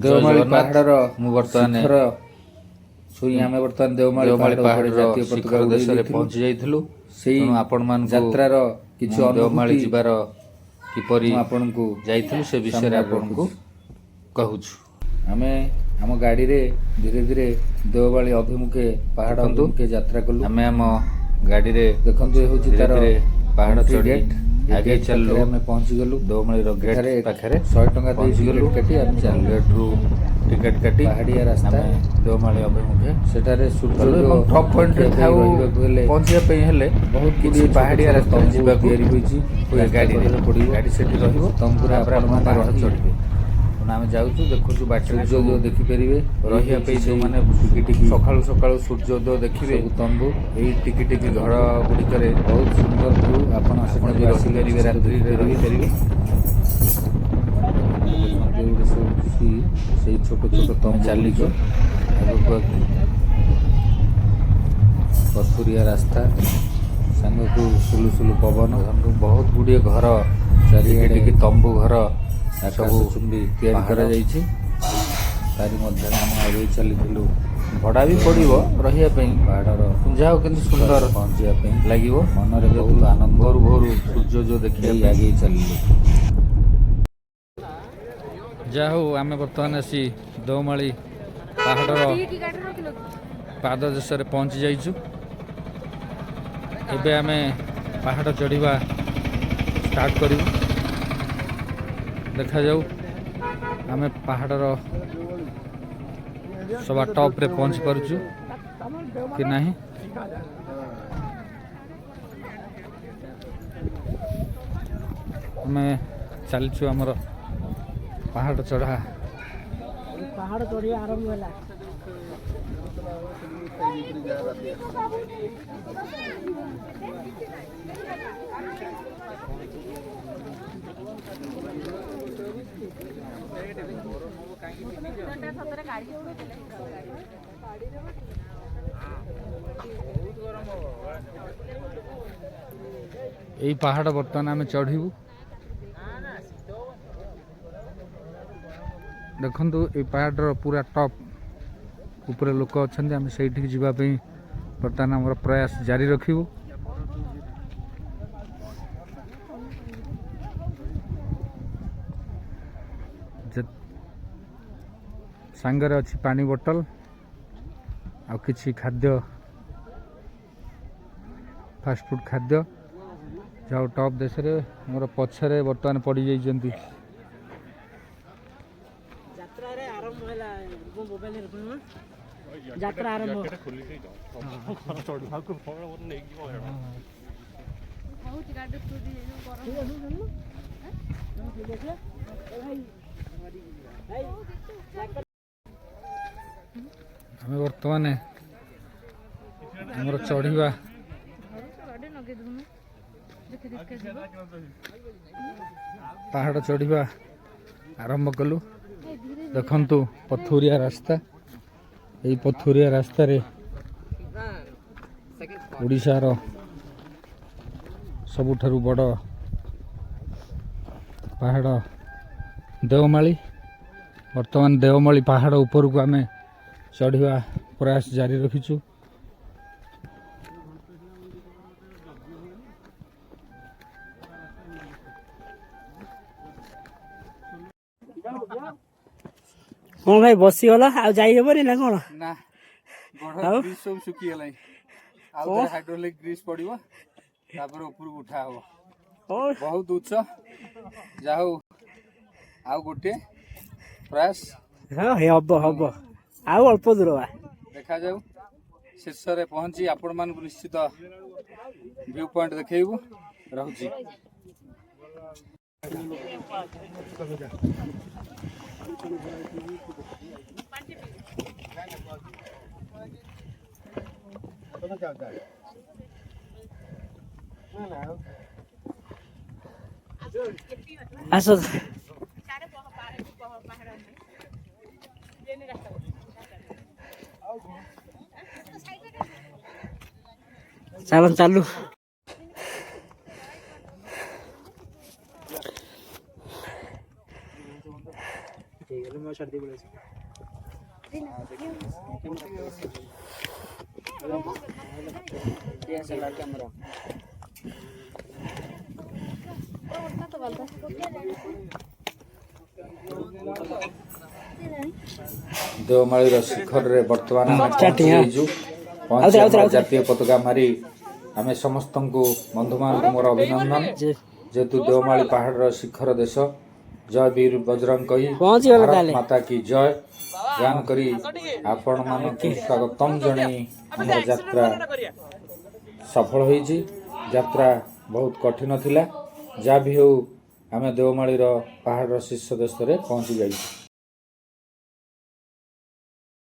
देवमाली पहाड़ बर्तमान छुई आम बर्तमान देवमाली पहाड़ जातीय पताका देश में पहुंची जाइलु से आपण मान यात्रार किछु देवमाली जीवार किपरि आपण को जाइलु से विषय आपण को कहूछु। आमे आम गाड़ी रे धीरे धीरे देवमाली अभिमुखे पहाड़ अभिमुखे यात्रा कलु। आमे आम गाड़ी रे देखंतु ए होची तार पहाड़ चढ़ी आगे चललु आमे पहुंची गलु देवमाली रो गेट पाखरे 100 टंका देई टिकट काटी आमे चल गेट रू टिकट काटी पहाड़िया रास्ता देवमाली अभिमुखे सेटारे सूर्य टॉप पॉइंट रे खाउ पहुंचिया पे हेले बहुत किछि पहाड़िया रास्ता जीवा तयारी होईची गाड़ी रे पड़ी गाड़ी सेठी रहिबो तम पूरा आपण रह चढ़िबे आम जाऊँ देखु बाटोदय देखिपर रही जो मैंने सकालू सकालू सूर्योदय देखिए तंबू यही टिकी टिकी घर गुड़िक बहुत सुंदर व्यू आपरे रात्रि रहीपर से छोट छोट तम चलीच आगे पथुरिया रास्ता सांग को सुलु सुलु पवन बहुत गुड़िए घर चारिड़े तंबू घर सब चुंबी तैयारी तारी मध्य आम आगे चलू भड़ा भी पड़ो रही पहाड़ जाओ कि सुंदर पहुँचा लगे मनरे बहुत आनंद भोर भोर सूर्य जो देखिए आगे चलू जाऊ आम बर्तमान आसी देवमाली पहाड़ पाददेश पहुँची जाइछु। एबे आमे पहाड़ चढ़ा स्टार्ट करूँ देखा जाऊ आमे पहाड़ सभा टॉप रे पहुंच पारुछु कि नहीं। आमे चलछु हमर पहाड़ चढ़ा आरंभ होला यही पहाड़ बर्तमान आम चढ़ू देखु ये पहाड़ पूरा टॉप ऊपर लोक अच्छा आम से जावाई बर्तमान आम प्रयास जारी रखू। सांगरे अच्छी पानी बोतल आ किछि खाद्य फास्ट फूड खाद्य जाओ टॉप देश रे मोर पछरे बर्तमान पड़ी जाइछन्ती यात्रा आरंभ हमें बर्तमान आमर चढ़ा पहाड़ चढ़ा आरंभ कलु देखंतु पथुरिया रास्ता यही पथुरिया रास्ता रे ओडिशार सबुठारु बड़ पहाड़ देवमाली बर्तमान देवमाली पहाड़ ऊपर को आमे चढ़ा प्रयास जारी रखीचु। कौन भाई बसी गला आ जाई हेबनी ना कोन ना बड़ ग्रीस सब सुखी गलाई आ हाइड्रोलिक ग्रीस पड़िबो तापर ऊपर उठा हो बहुत उच्च जाऊ आ गोटे प्रयास हां हे हब हब आउ अल्प दूर बा देखा जाऊ शीर्ष रे पहुंची आपण मान निश्चित व्यू पॉइंट देखैबो रहउची। आसो चलन चालू ଦେଓମାଳିର ଶିଖରରେ ବର୍ତ୍ତମାନ ଆମେ ପହଞ୍ଚିଯାଇଛୁ। ପହଞ୍ଚି ଆମର ଜାତୀୟ ପତାକା ମାରି ଆମେ ସମସ୍ତଙ୍କୁ ବନ୍ଧୁମାନଙ୍କୁ ମୋର ଅଭିନନ୍ଦନ। ଯେହେତୁ ଦେଓମାଳି ପାହାଡ଼ର ଶିଖର ଦେଶ, ଜୟ ବୀର ବଜରଙ୍ଗ କହି ଭାରତ ମାତା କି ଜୟ ଗାନ କରି ଆପଣମାନଙ୍କୁ ସ୍ୱାଗତମ ଜଣାଇ ଆମର ଯାତ୍ରା ସଫଳ ହୋଇଛି। ଯାତ୍ରା ବହୁତ କଠିନ ଥିଲା, ଯାହା ବି ହେଉ ଆମେ ଦେଓମାଳିର ପାହାଡ଼ର ଶୀର୍ଷ ଦେଶରେ ପହଞ୍ଚି ଯାଇଛୁ।